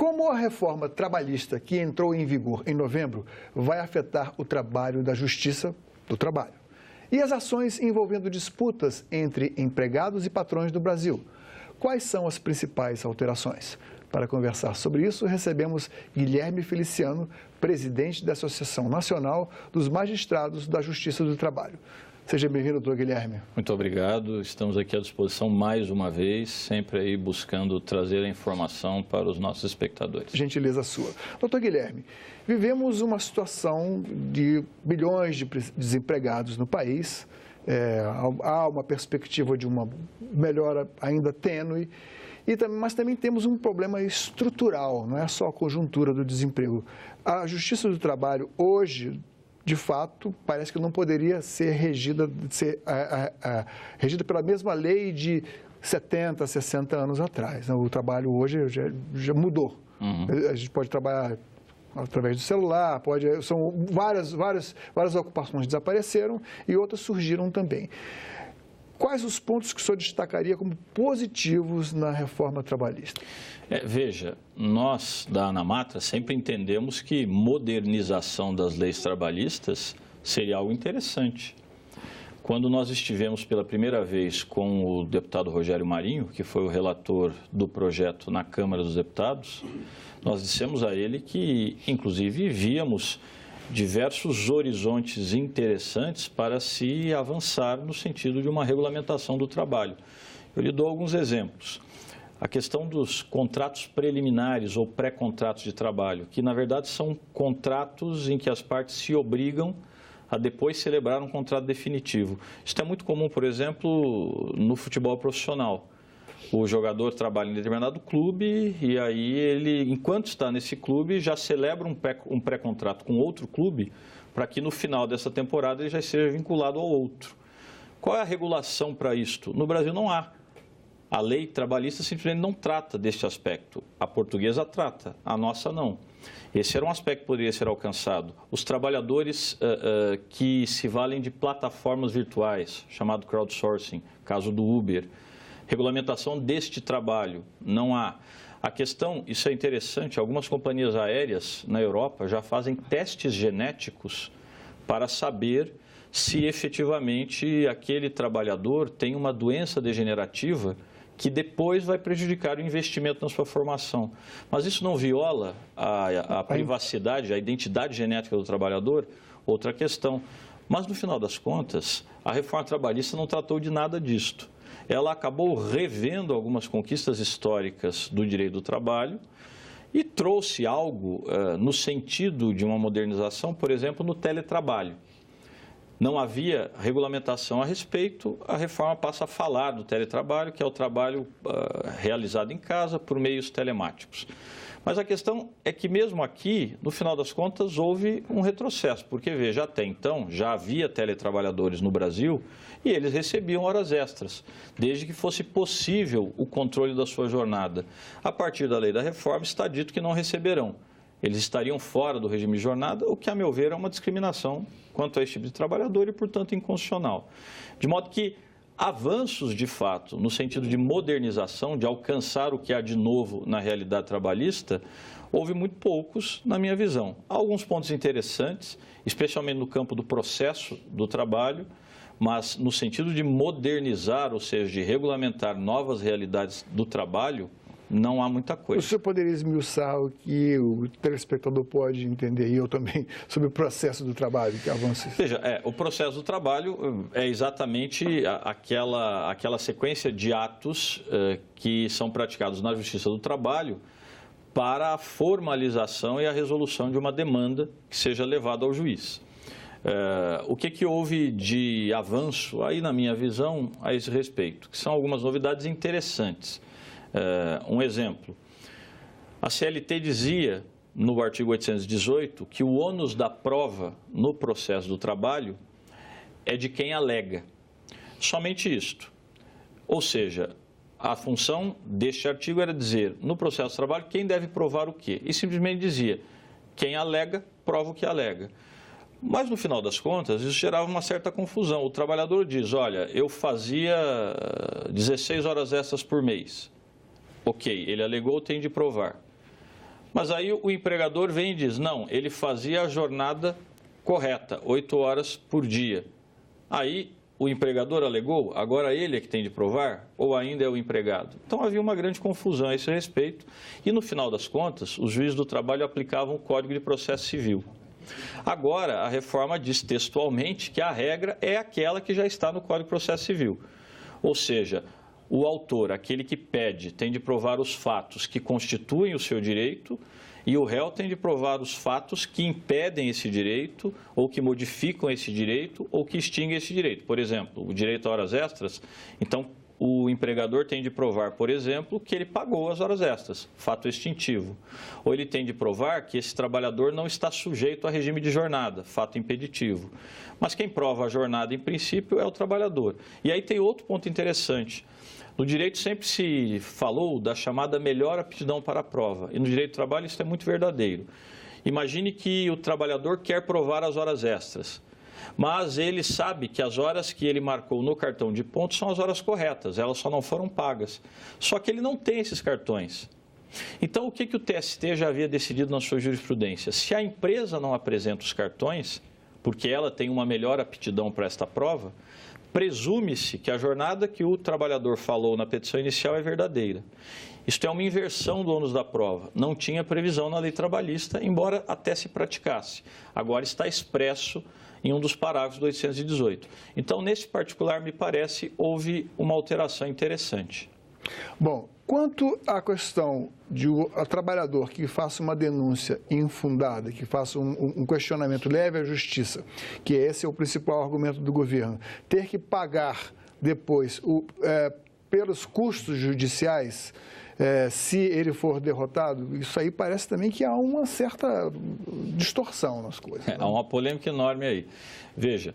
Como a reforma trabalhista que entrou em vigor em novembro vai afetar o trabalho da Justiça do Trabalho? E as ações envolvendo disputas entre empregados e patrões do Brasil? Quais são as principais alterações? Para conversar sobre isso, recebemos Guilherme Feliciano, presidente da Associação Nacional dos Magistrados da Justiça do Trabalho. Seja bem-vindo, doutor Guilherme. Muito obrigado. Estamos aqui à disposição mais uma vez, sempre aí buscando trazer a informação para os nossos espectadores. Gentileza sua. Doutor Guilherme, vivemos uma situação de milhões de desempregados no país. Há uma perspectiva de uma melhora ainda tênue, mas também temos um problema estrutural, não é só a conjuntura do desemprego. A Justiça do Trabalho hoje, de fato, parece que não poderia ser regida pela mesma lei de 70, 60 anos atrás. O trabalho hoje já mudou. A gente pode trabalhar através do celular, são várias ocupações desapareceram e outras surgiram também. Quais os pontos que o senhor destacaria como positivos na reforma trabalhista? Veja, nós da ANAMATRA sempre entendemos que modernização das leis trabalhistas seria algo interessante. Quando nós estivemos pela primeira vez com o deputado Rogério Marinho, que foi o relator do projeto na Câmara dos Deputados, nós dissemos a ele que, inclusive, víamos diversos horizontes interessantes para se avançar no sentido de uma regulamentação do trabalho. Eu lhe dou alguns exemplos. A questão dos contratos preliminares ou pré-contratos de trabalho, que na verdade são contratos em que as partes se obrigam a depois celebrar um contrato definitivo. Isso é muito comum, por exemplo, no futebol profissional. O jogador trabalha em determinado clube e aí ele, enquanto está nesse clube, já celebra um pré-contrato com outro clube para que no final dessa temporada ele já seja vinculado ao outro. Qual é a regulação para isto? No Brasil não há. A lei trabalhista simplesmente não trata deste aspecto. A portuguesa trata, a nossa não. Esse era um aspecto que poderia ser alcançado. Os trabalhadores que se valem de plataformas virtuais, chamado crowdsourcing, caso do Uber. Regulamentação deste trabalho, não há. A questão, isso é interessante, algumas companhias aéreas na Europa já fazem testes genéticos para saber se efetivamente aquele trabalhador tem uma doença degenerativa que depois vai prejudicar o investimento na sua formação. Mas isso não viola a privacidade, a identidade genética do trabalhador? Outra questão. Mas, no final das contas, a reforma trabalhista não tratou de nada disto. Ela acabou revendo algumas conquistas históricas do direito do trabalho e trouxe algo no sentido de uma modernização, por exemplo, no teletrabalho. Não havia regulamentação a respeito, a reforma passa a falar do teletrabalho, que é o trabalho realizado em casa por meios telemáticos. Mas a questão é que mesmo aqui, no final das contas, houve um retrocesso, porque, veja, até então já havia teletrabalhadores no Brasil e eles recebiam horas extras, desde que fosse possível o controle da sua jornada. A partir da lei da reforma está dito que não receberão. Eles estariam fora do regime de jornada, o que, a meu ver, é uma discriminação quanto a esse tipo de trabalhador e, portanto, inconstitucional. De modo que avanços, de fato, no sentido de modernização, de alcançar o que há de novo na realidade trabalhista, houve muito poucos, na minha visão. Há alguns pontos interessantes, especialmente no campo do processo do trabalho, mas no sentido de modernizar, ou seja, de regulamentar novas realidades do trabalho, não há muita coisa. O senhor poderia esmiuçar o que o telespectador pode entender, e eu também, sobre o processo do trabalho, que avança? Veja, o processo do trabalho é exatamente aquela sequência de atos que são praticados na Justiça do Trabalho para a formalização e a resolução de uma demanda que seja levada ao juiz. O que houve de avanço aí, na minha visão, a esse respeito? Que são algumas novidades interessantes. Um exemplo, a CLT dizia no artigo 818 que o ônus da prova no processo do trabalho é de quem alega. Somente isto. Ou seja, a função deste artigo era dizer, no processo do trabalho, quem deve provar o quê? E simplesmente dizia, quem alega, prova o que alega. Mas, no final das contas, isso gerava uma certa confusão. O trabalhador diz, olha, eu fazia 16 horas extras por mês. Ok, ele alegou, tem de provar. Mas aí o empregador vem e diz, não, ele fazia a jornada correta, 8 horas por dia. Aí o empregador alegou, agora ele é que tem de provar ou ainda é o empregado? Então havia uma grande confusão a esse respeito e no final das contas os juízes do trabalho aplicavam o Código de Processo Civil. Agora a reforma diz textualmente que a regra é aquela que já está no Código de Processo Civil, ou seja, o autor, aquele que pede, tem de provar os fatos que constituem o seu direito e o réu tem de provar os fatos que impedem esse direito ou que modificam esse direito ou que extinguem esse direito. Por exemplo, o direito a horas extras, então o empregador tem de provar, por exemplo, que ele pagou as horas extras, fato extintivo. Ou ele tem de provar que esse trabalhador não está sujeito a regime de jornada, fato impeditivo. Mas quem prova a jornada, em princípio, é o trabalhador. E aí tem outro ponto interessante. No direito sempre se falou da chamada melhor aptidão para a prova, e no direito do trabalho isso é muito verdadeiro. Imagine que o trabalhador quer provar as horas extras, mas ele sabe que as horas que ele marcou no cartão de pontos são as horas corretas, elas só não foram pagas. Só que ele não tem esses cartões. Então, o que o TST já havia decidido na sua jurisprudência? Se a empresa não apresenta os cartões, porque ela tem uma melhor aptidão para esta prova, presume-se que a jornada que o trabalhador falou na petição inicial é verdadeira. Isto é uma inversão do ônus da prova. Não tinha previsão na lei trabalhista, embora até se praticasse. Agora está expresso em um dos parágrafos do 818. Então, nesse particular, me parece, houve uma alteração interessante. Bom, quanto à questão de o trabalhador que faça uma denúncia infundada, que faça um questionamento, leve à justiça, que esse é o principal argumento do governo, ter que pagar depois pelos custos judiciais, se ele for derrotado, isso aí parece também que há uma certa distorção nas coisas. Há uma polêmica enorme aí. Veja,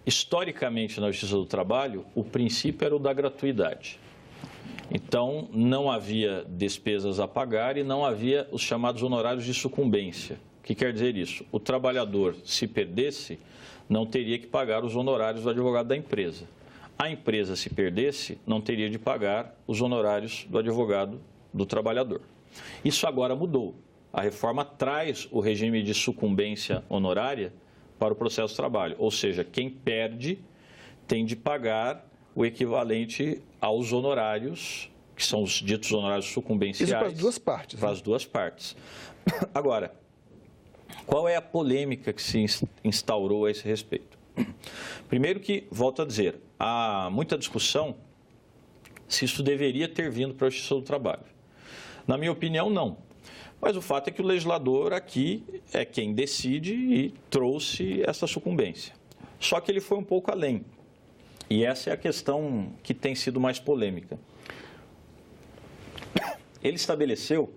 historicamente na Justiça do Trabalho, o princípio era o da gratuidade. Então, não havia despesas a pagar e não havia os chamados honorários de sucumbência. O que quer dizer isso? O trabalhador, se perdesse, não teria que pagar os honorários do advogado da empresa. A empresa, se perdesse, não teria de pagar os honorários do advogado do trabalhador. Isso agora mudou. A reforma traz o regime de sucumbência honorária para o processo de trabalho, ou seja, quem perde tem de pagar o equivalente aos honorários, que são os ditos honorários sucumbenciais. Isso para as duas partes. Para as duas partes. Agora, qual é a polêmica que se instaurou a esse respeito? Primeiro que, volto a dizer, há muita discussão se isso deveria ter vindo para a Justiça do Trabalho. Na minha opinião, não. Mas o fato é que o legislador aqui é quem decide e trouxe essa sucumbência. Só que ele foi um pouco além. E essa é a questão que tem sido mais polêmica. Ele estabeleceu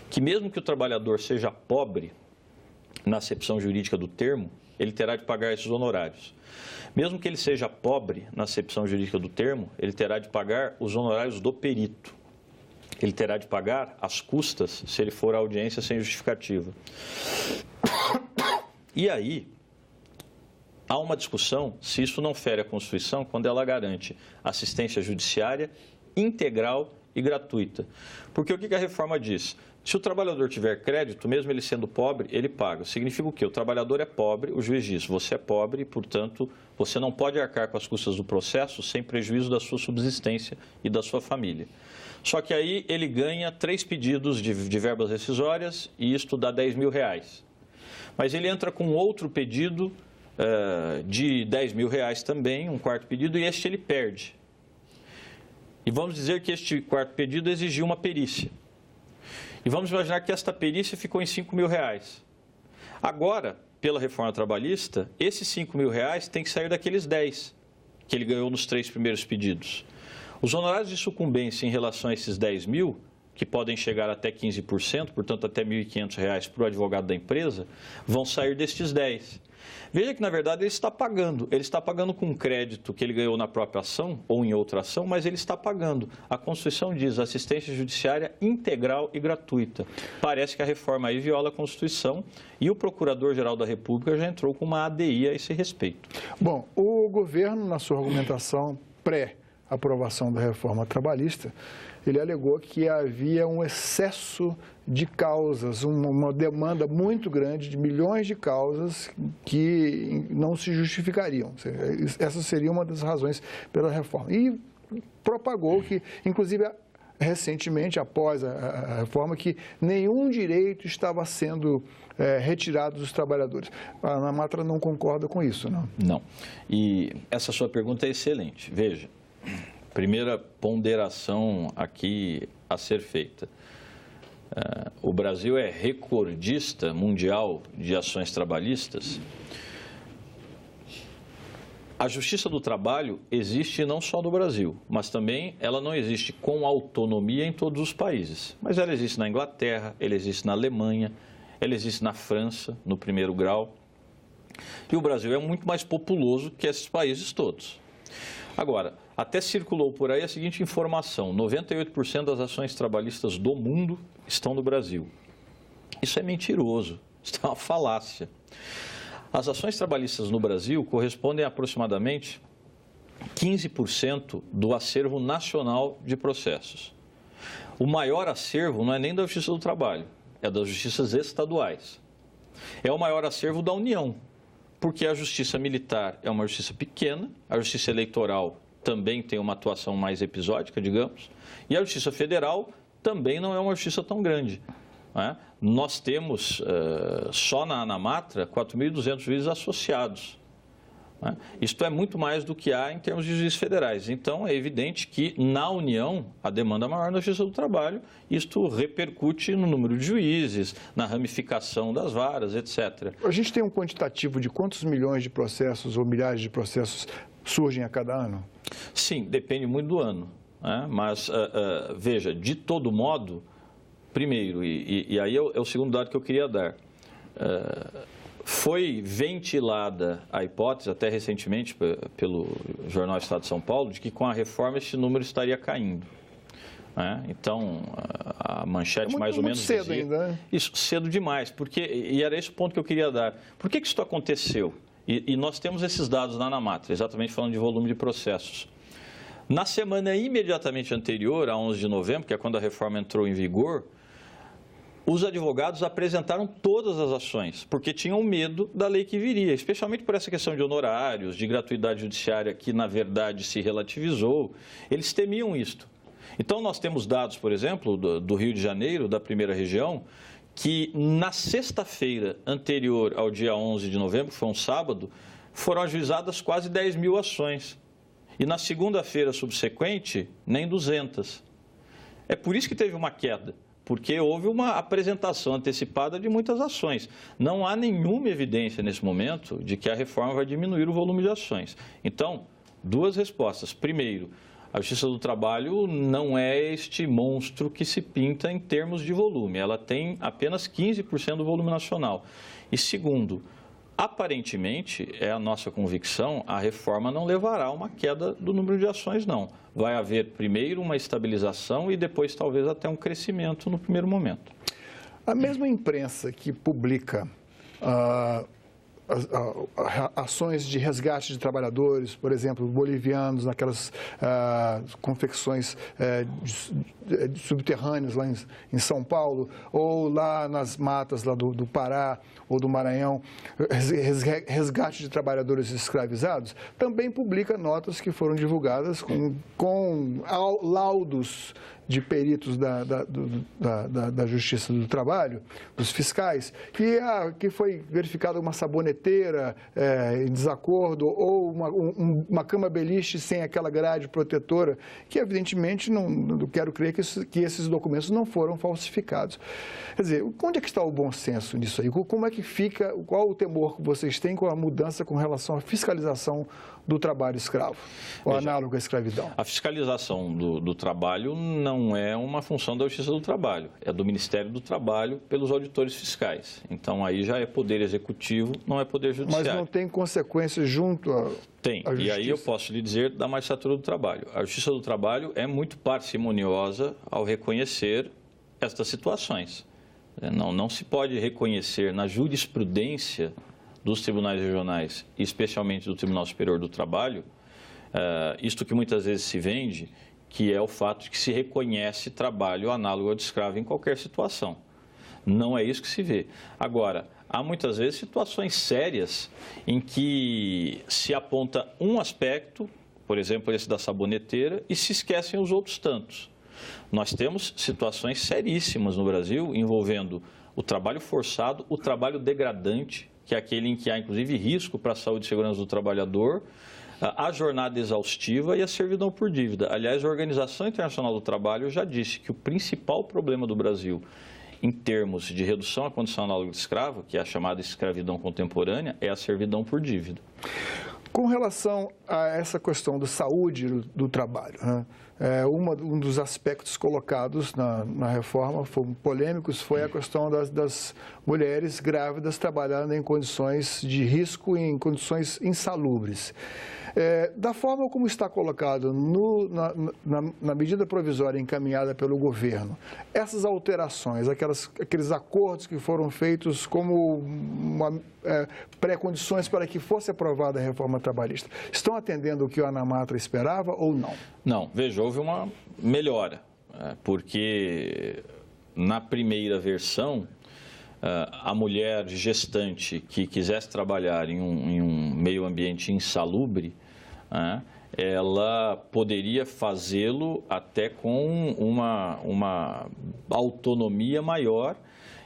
que mesmo que o trabalhador seja pobre, na acepção jurídica do termo, ele terá de pagar esses honorários. Mesmo que ele seja pobre, na acepção jurídica do termo, ele terá de pagar os honorários do perito. Ele terá de pagar as custas se ele for à audiência sem justificativa. E aí, há uma discussão se isso não fere a Constituição quando ela garante assistência judiciária integral e gratuita. Porque o que a reforma diz? Se o trabalhador tiver crédito, mesmo ele sendo pobre, ele paga. Significa o quê? O trabalhador é pobre, o juiz diz, você é pobre e, portanto, você não pode arcar com as custas do processo sem prejuízo da sua subsistência e da sua família. Só que aí ele ganha 3 pedidos de verbas rescisórias e isto dá R$10 mil. Mas ele entra com outro pedido de R$10 mil também, um quarto pedido, e este ele perde. E vamos dizer que este quarto pedido exigiu uma perícia. E vamos imaginar que esta perícia ficou em R$5 mil. Agora, pela reforma trabalhista, esses R$5 mil tem que sair daqueles 10 que ele ganhou nos 3 primeiros pedidos. Os honorários de sucumbência em relação a esses 10 mil, que podem chegar até 15%, portanto até R$ 1.500 para o advogado da empresa, vão sair destes 10. Veja que, na verdade, ele está pagando com crédito que ele ganhou na própria ação ou em outra ação, mas ele está pagando. A Constituição diz assistência judiciária integral e gratuita. Parece que a reforma aí viola a Constituição e o Procurador-Geral da República já entrou com uma ADI a esse respeito. Bom, o governo, na sua argumentação pré-aprovação da reforma trabalhista, ele alegou que havia um excesso de causas, uma demanda muito grande de milhões de causas que não se justificariam. Essa seria uma das razões pela reforma. E propagou que, inclusive, recentemente, após a reforma, que nenhum direito estava sendo retirado dos trabalhadores. A ANAMATRA não concorda com isso, não? Não. E essa sua pergunta é excelente. Veja, primeira ponderação aqui a ser feita. O Brasil é recordista mundial de ações trabalhistas. A Justiça do Trabalho existe não só no Brasil, mas também ela não existe com autonomia em todos os países. Mas ela existe na Inglaterra, ela existe na Alemanha, ela existe na França, no primeiro grau. E o Brasil é muito mais populoso que esses países todos. Agora, até circulou por aí a seguinte informação: 98% das ações trabalhistas do mundo estão no Brasil. Isso é mentiroso, isso é uma falácia. As ações trabalhistas no Brasil correspondem a aproximadamente 15% do acervo nacional de processos. O maior acervo não é nem da Justiça do Trabalho, é das justiças estaduais. É o maior acervo da União, porque a Justiça Militar é uma justiça pequena, a Justiça Eleitoral também tem uma atuação mais episódica, digamos, e a Justiça Federal também não é uma justiça tão grande. Nós temos, só na ANAMATRA, 4.200 juízes associados. Isto é muito mais do que há em termos de juízes federais. Então, é evidente que, na União, a demanda é maior na Justiça do Trabalho. Isto repercute no número de juízes, na ramificação das varas, etc. A gente tem um quantitativo de quantos milhões de processos ou milhares de processos surgem a cada ano? Sim, depende muito do ano. Mas, veja, de todo modo, primeiro, e aí é o segundo dado que eu queria dar, foi ventilada a hipótese, até recentemente, pelo jornal Estado de São Paulo, de que com a reforma esse número estaria caindo. Então, a manchete mais ou menos cedo dizia, ainda, né? Isso, cedo demais, e era esse o ponto que eu queria dar. Por que isso aconteceu? E nós temos esses dados na ANAMATRA, exatamente falando de volume de processos. Na semana imediatamente anterior, a 11 de novembro, que é quando a reforma entrou em vigor, os advogados apresentaram todas as ações, porque tinham medo da lei que viria, especialmente por essa questão de honorários, de gratuidade judiciária, que na verdade se relativizou. Eles temiam isto. Então, nós temos dados, por exemplo, do Rio de Janeiro, da primeira região, que na sexta-feira anterior ao dia 11 de novembro, que foi um sábado, foram ajuizadas quase 10 mil ações. E na segunda-feira subsequente, nem 200. É por isso que teve uma queda, porque houve uma apresentação antecipada de muitas ações. Não há nenhuma evidência nesse momento de que a reforma vai diminuir o volume de ações. Então, duas respostas. Primeiro, a Justiça do Trabalho não é este monstro que se pinta em termos de volume. Ela tem apenas 15% do volume nacional. E segundo, aparentemente, é a nossa convicção, a reforma não levará a uma queda do número de ações, não. Vai haver primeiro uma estabilização e depois talvez até um crescimento no primeiro momento. A mesma imprensa que publica ações de resgate de trabalhadores, por exemplo, bolivianos naquelas confecções subterrâneas lá em São Paulo, ou lá nas matas lá do Pará ou do Maranhão, resgate de trabalhadores escravizados, também publica notas que foram divulgadas com laudos de peritos da Justiça do Trabalho, dos fiscais, que foi verificada uma saboneteira em desacordo ou uma cama beliche sem aquela grade protetora, que evidentemente não quero crer que esses documentos não foram falsificados. Quer dizer, onde é que está o bom senso nisso aí? Como é que fica, qual o temor que vocês têm com a mudança com relação à fiscalização do trabalho escravo, ou análogo à escravidão? A fiscalização do trabalho não é uma função da Justiça do Trabalho, é do Ministério do Trabalho pelos auditores fiscais. Então, aí já é poder executivo, não é poder judiciário. Mas não tem consequências junto à Tem, e aí eu posso lhe dizer da magistratura do trabalho. A Justiça do Trabalho é muito parcimoniosa ao reconhecer estas situações. Não se pode reconhecer na jurisprudência dos tribunais regionais, e especialmente do Tribunal Superior do Trabalho, isto que muitas vezes se vende, que é o fato de que se reconhece trabalho análogo ao de escravo em qualquer situação. Não é isso que se vê. Agora, há muitas vezes situações sérias em que se aponta um aspecto, por exemplo, esse da saboneteira, e se esquecem os outros tantos. Nós temos situações seríssimas no Brasil envolvendo o trabalho forçado, o trabalho degradante, que é aquele em que há, inclusive, risco para a saúde e segurança do trabalhador, a jornada exaustiva e a servidão por dívida. Aliás, a Organização Internacional do Trabalho já disse que o principal problema do Brasil em termos de redução à condição análoga de escravo, que é a chamada escravidão contemporânea, é a servidão por dívida. Com relação a essa questão da saúde do trabalho, né? Um dos aspectos colocados na reforma, foram polêmicos, foi a questão das mulheres grávidas trabalhando em condições de risco, em condições insalubres. Da forma como está colocado na medida provisória encaminhada pelo governo, essas alterações, aqueles acordos que foram feitos como pré-condições para que fosse aprovada a reforma trabalhista, estão atendendo o que o Anamatra esperava ou não? Não, veja, houve uma melhora, porque na primeira versão, a mulher gestante que quisesse trabalhar em um meio ambiente insalubre, ela poderia fazê-lo até com uma autonomia maior.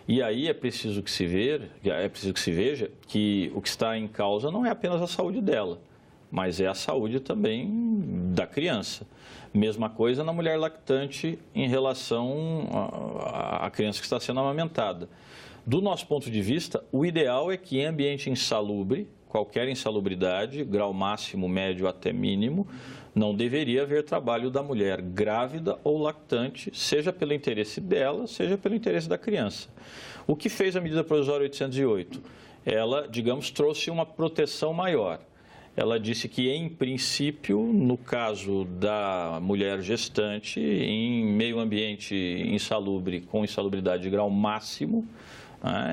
E aí é preciso que se veja que o que está em causa não é apenas a saúde dela, mas é a saúde também da criança. Mesma coisa na mulher lactante em relação à criança que está sendo amamentada. Do nosso ponto de vista, o ideal é que em ambiente insalubre, qualquer insalubridade, grau máximo, médio até mínimo, não deveria haver trabalho da mulher grávida ou lactante, seja pelo interesse dela, seja pelo interesse da criança. O que fez a medida provisória 808? Ela, digamos, trouxe uma proteção maior. Ela disse que, em princípio, no caso da mulher gestante, em meio ambiente insalubre, com insalubridade de grau máximo,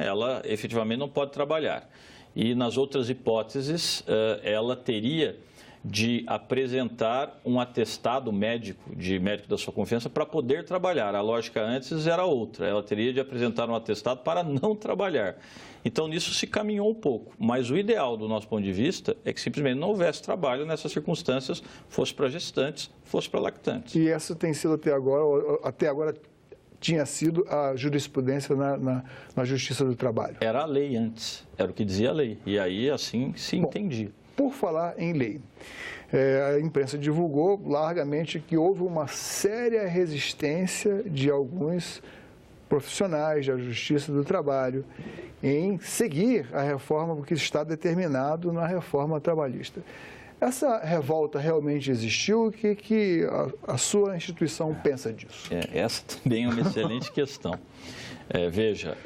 ela efetivamente não pode trabalhar. E nas outras hipóteses, ela teria de apresentar um atestado médico, de médico da sua confiança, para poder trabalhar. A lógica antes era outra, ela teria de apresentar um atestado para não trabalhar. Então, nisso se caminhou um pouco, mas o ideal, do nosso ponto de vista, é que simplesmente não houvesse trabalho nessas circunstâncias, fosse para gestantes, fosse para lactantes. E essa tem sido até agora tinha sido a jurisprudência na Justiça do Trabalho. Era a lei antes, era o que dizia a lei, e aí assim se entendia. Por falar em lei, a imprensa divulgou largamente que houve uma séria resistência de alguns profissionais da Justiça do Trabalho em seguir a reforma, porque está determinado na reforma trabalhista. Essa revolta realmente existiu? O que a sua instituição pensa disso? Essa também é uma excelente questão. Veja,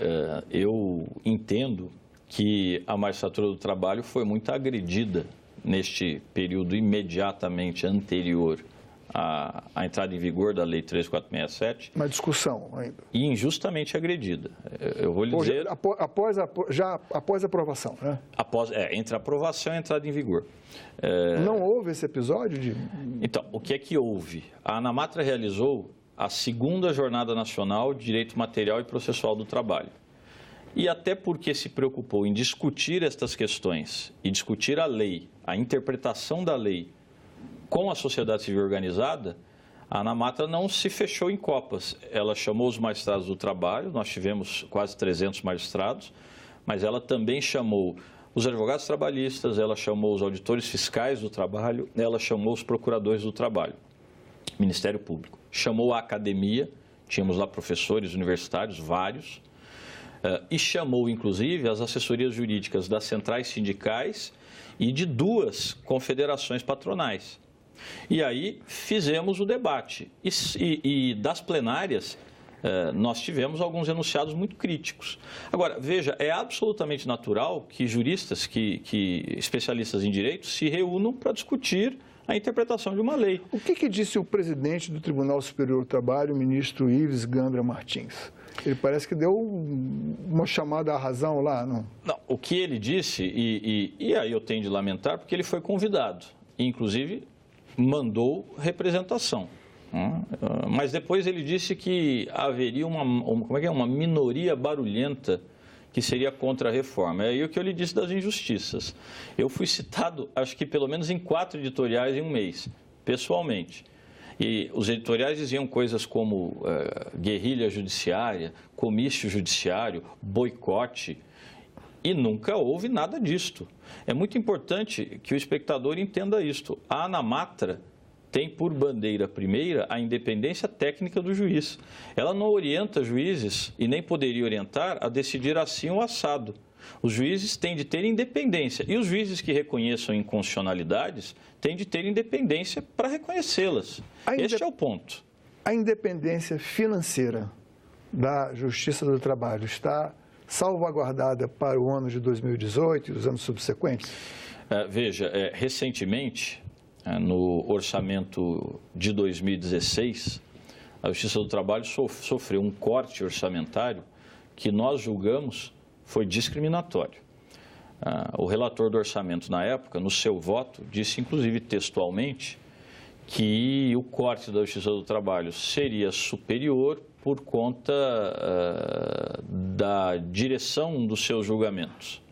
eu entendo que a magistratura do trabalho foi muito agredida neste período imediatamente anterior à entrada em vigor da Lei 3.467. Uma discussão ainda. E injustamente agredida. Eu vou lhe dizer... Após a aprovação, né? Entre a aprovação e a entrada em vigor. Não houve esse episódio de... Então, o que é que houve? A Anamatra realizou a 2ª Jornada Nacional de Direito Material e Processual do Trabalho. E até porque se preocupou em discutir estas questões e discutir a lei, a interpretação da lei com a sociedade civil organizada, a Anamatra não se fechou em copas. Ela chamou os magistrados do trabalho, nós tivemos quase 300 magistrados, mas ela também chamou os advogados trabalhistas, ela chamou os auditores fiscais do trabalho, ela chamou os procuradores do trabalho, Ministério Público. Chamou a academia, tínhamos lá professores universitários, vários, e chamou, inclusive, as assessorias jurídicas das centrais sindicais e de 2 confederações patronais. E aí fizemos o debate. E das plenárias, nós tivemos alguns enunciados muito críticos. Agora, veja, é absolutamente natural que juristas, especialistas em direito, se reúnam para discutir a interpretação de uma lei. O que disse o presidente do Tribunal Superior do Trabalho, o ministro Ives Gandra Martins? Ele parece que deu uma chamada à razão lá, não? Não, o que ele disse, e aí eu tenho de lamentar, porque ele foi convidado, inclusive mandou representação. Mas depois ele disse que haveria uma minoria barulhenta que seria contra a reforma. É aí o que eu lhe disse das injustiças. Eu fui citado, acho que pelo menos em 4 editoriais em um mês, pessoalmente. E os editoriais diziam coisas como guerrilha judiciária, comício judiciário, boicote, e nunca houve nada disto. É muito importante que o espectador entenda isto. A ANAMATRA tem por bandeira primeira a independência técnica do juiz. Ela não orienta juízes e nem poderia orientar a decidir assim o assado. Os juízes têm de ter independência e os juízes que reconheçam inconstitucionalidades têm de ter independência para reconhecê-las. Este é o ponto. A independência financeira da Justiça do Trabalho está salvaguardada para o ano de 2018 e os anos subsequentes? Veja, recentemente, no orçamento de 2016, a Justiça do Trabalho sofreu um corte orçamentário que nós julgamos foi discriminatório. O relator do orçamento, na época, no seu voto, disse, inclusive textualmente, que o corte da Justiça do Trabalho seria superior por conta da direção dos seus julgamentos,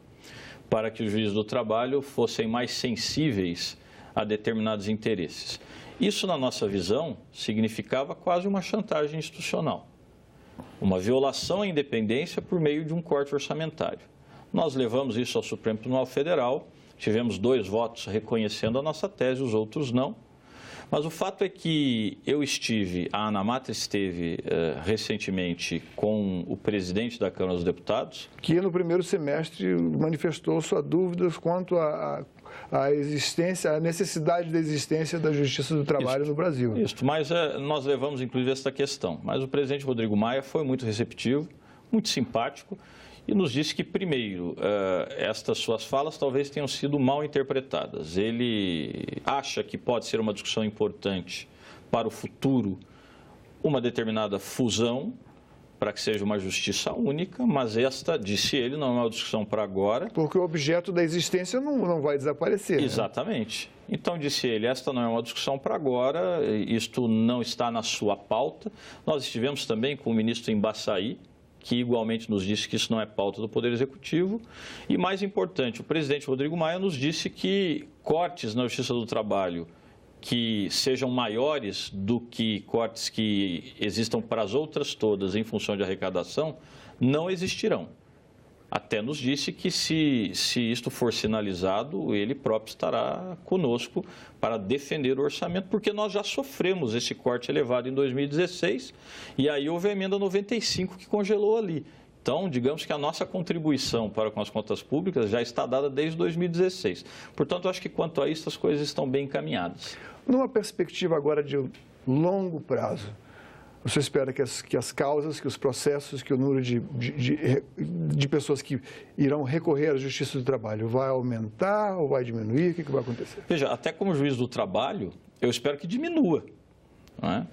para que os juízes do trabalho fossem mais sensíveis a determinados interesses. Isso, na nossa visão, significava quase uma chantagem institucional, uma violação à independência por meio de um corte orçamentário. Nós levamos isso ao Supremo Tribunal Federal, tivemos 2 votos reconhecendo a nossa tese, os outros não. Mas o fato é que a ANAMATRA esteve recentemente com o presidente da Câmara dos Deputados. Que no primeiro semestre manifestou suas dúvidas quanto à necessidade da existência da Justiça do Trabalho no Brasil. Isso, mas nós levamos inclusive essa questão. Mas o presidente Rodrigo Maia foi muito receptivo, muito simpático, e nos disse que, primeiro, estas suas falas talvez tenham sido mal interpretadas. Ele acha que pode ser uma discussão importante para o futuro uma determinada fusão, para que seja uma justiça única, mas esta, disse ele, não é uma discussão para agora. Porque o objeto da existência não vai desaparecer. Exatamente. Né? Então, disse ele, esta não é uma discussão para agora, isto não está na sua pauta. Nós estivemos também com o ministro Embaçaí, que igualmente nos disse que isso não é pauta do Poder Executivo. E, mais importante, o presidente Rodrigo Maia nos disse que cortes na Justiça do Trabalho que sejam maiores do que cortes que existam para as outras todas em função de arrecadação, não existirão. Até nos disse que se isto for sinalizado, ele próprio estará conosco para defender o orçamento, porque nós já sofremos esse corte elevado em 2016 e aí houve a emenda 95 que congelou ali. Então, digamos que a nossa contribuição para com as contas públicas já está dada desde 2016. Portanto, acho que quanto a isso as coisas estão bem encaminhadas. Numa perspectiva agora de longo prazo, você espera que as causas, que os processos, que o número de pessoas que irão recorrer à Justiça do Trabalho vai aumentar ou vai diminuir? O que vai acontecer? Veja, até como juiz do trabalho, eu espero que diminua, não é?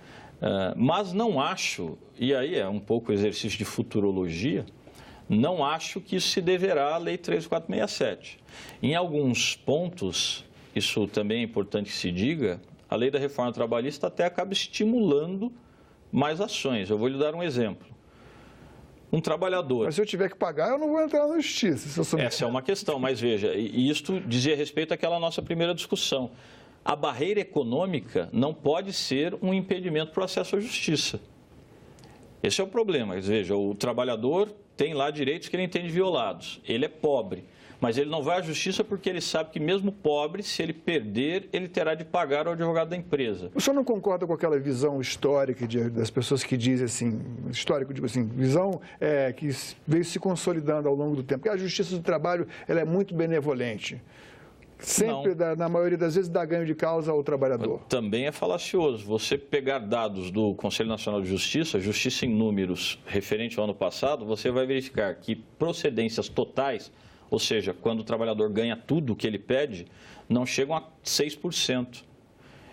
Mas não acho, e aí é um pouco exercício de futurologia, não acho que isso se deverá à Lei 3.467. Em alguns pontos, isso também é importante que se diga, a Lei da Reforma Trabalhista até acaba estimulando mais ações. Eu vou lhe dar um exemplo. Um trabalhador... Mas se eu tiver que pagar, eu não vou entrar na justiça. Essa é uma questão, mas veja, e isto dizia respeito àquela nossa primeira discussão. A barreira econômica não pode ser um impedimento para o acesso à justiça. Esse é o problema. Veja, o trabalhador tem lá direitos que ele entende violados. Ele é pobre, mas ele não vai à justiça porque ele sabe que mesmo pobre, se ele perder, ele terá de pagar ao advogado da empresa. O senhor não concorda com aquela visão histórica das pessoas que dizem assim, histórico, digo assim, visão que veio se consolidando ao longo do tempo, que a Justiça do Trabalho ela é muito benevolente. Sempre, na maioria das vezes, dá ganho de causa ao trabalhador. Também é falacioso. Você pegar dados do Conselho Nacional de Justiça, Justiça em números referente ao ano passado, você vai verificar que procedências totais, ou seja, quando o trabalhador ganha tudo o que ele pede, não chegam a 6%.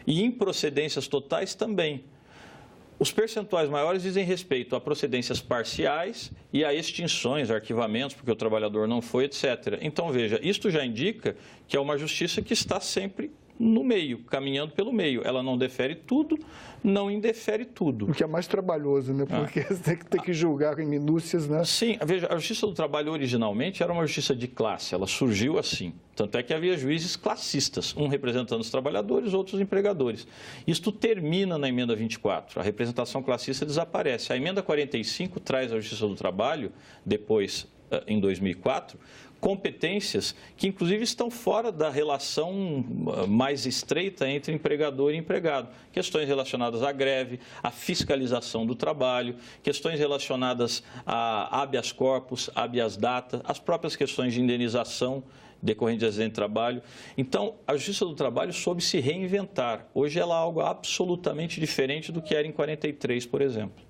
E improcedências totais também. Os percentuais maiores dizem respeito a procedências parciais e a extinções, arquivamentos, porque o trabalhador não foi, etc. Então, veja, isto já indica que é uma justiça que está sempre no meio, caminhando pelo meio. Ela não defere tudo, não indefere tudo. O que é mais trabalhoso, né? Porque você tem que julgar em minúcias, né? Sim, veja, a Justiça do Trabalho originalmente era uma justiça de classe, ela surgiu assim. Tanto é que havia juízes classistas, um representando os trabalhadores, outros os empregadores. Isto termina na emenda 24, a representação classista desaparece. A emenda 45 traz à Justiça do Trabalho, depois, em 2004, competências que, inclusive, estão fora da relação mais estreita entre empregador e empregado. Questões relacionadas à greve, à fiscalização do trabalho, questões relacionadas a habeas corpus, habeas data, as próprias questões de indenização decorrente de acidente de trabalho. Então, a Justiça do Trabalho soube se reinventar. Hoje ela é algo absolutamente diferente do que era em 43, por exemplo.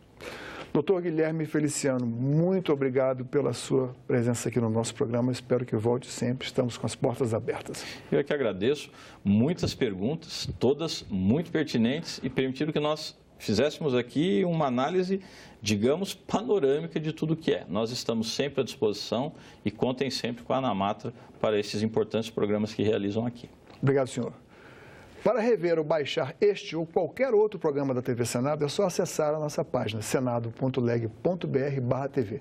Doutor Guilherme Feliciano, muito obrigado pela sua presença aqui no nosso programa. Espero que volte sempre. Estamos com as portas abertas. Eu é que agradeço. Muitas perguntas, todas muito pertinentes e permitiram que nós fizéssemos aqui uma análise, digamos, panorâmica de tudo que é. Nós estamos sempre à disposição e contem sempre com a Anamatra para esses importantes programas que realizam aqui. Obrigado, senhor. Para rever ou baixar este ou qualquer outro programa da TV Senado, é só acessar a nossa página senado.leg.br/TV.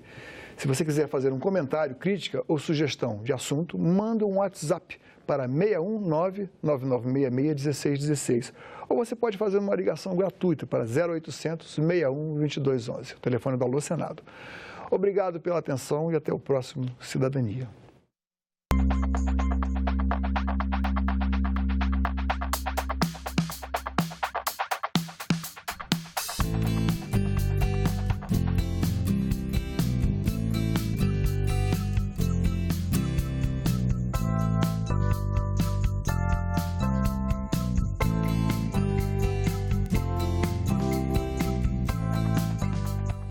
Se você quiser fazer um comentário, crítica ou sugestão de assunto, manda um WhatsApp para 619-9966-1616. Ou você pode fazer uma ligação gratuita para 0800 61 2211, o telefone do Alô Senado. Obrigado pela atenção e até o próximo Cidadania.